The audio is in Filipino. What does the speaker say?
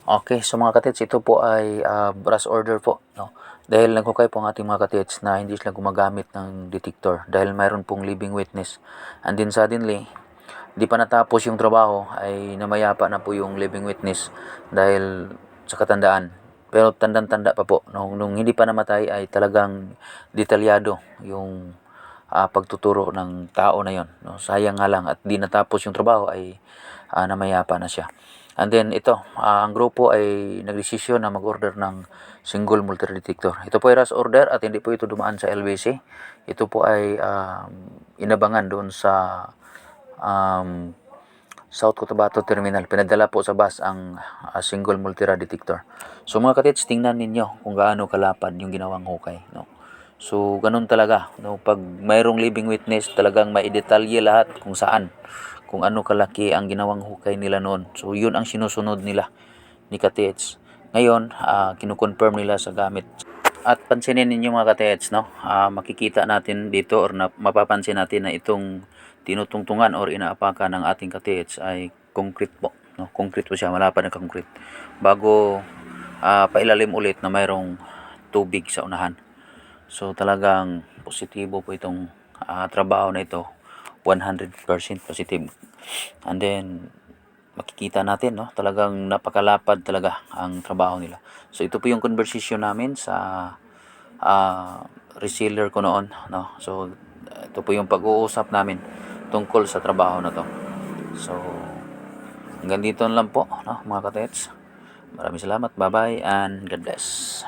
Okay, so mga katits, ito po ay rush order po, no? Dahil nagkukay po ang ating mga katits na hindi sila gumagamit ng detector dahil mayroon pong living witness. And then suddenly, di pa natapos yung trabaho ay namayapa na po yung living witness dahil sa katandaan. Pero tandang-tanda pa po. Nung hindi pa namatay ay talagang detalyado yung pagtuturo ng tao na yon. No? Sayang nga lang at di natapos yung trabaho ay namayapa na siya. And then ito, ang grupo ay nagdesisyon na mag-order ng single multi-detector. Ito po ay rush order at hindi po ito dumaan sa LBC. Ito po ay inabangan doon sa South Cotabato Terminal. Pinadala po sa bus ang single multi-rad detector. So mga katits, tingnan ninyo kung gaano kalapad yung ginawang hukay. No? So ganun talaga. No? Pag mayroong living witness, talagang maidetalye lahat kung saan. Kung ano kalaki ang ginawang hukay nila noon. So yun ang sinusunod nila ni katits. Ngayon, kinukonfirm nila sa gamit. At pansinin ninyo mga katets, no? Makikita natin dito or mapapansin natin na itong tinutungtungan or inaapakan ng ating katets ay concrete po. No? Concrete po siya, malapad na concrete. Bago pailalim ulit na mayroong tubig sa unahan. So talagang positibo po itong trabaho na ito. 100% positive. And then makikita natin, no, talagang napakalapad talaga ang trabaho nila. So ito po yung conversation namin sa reseller ko noon, no. So ito po yung pag-uusap namin tungkol sa trabaho na to. So hanggang dito lang po, no, mga katets. Maraming salamat. Bye-bye and God bless.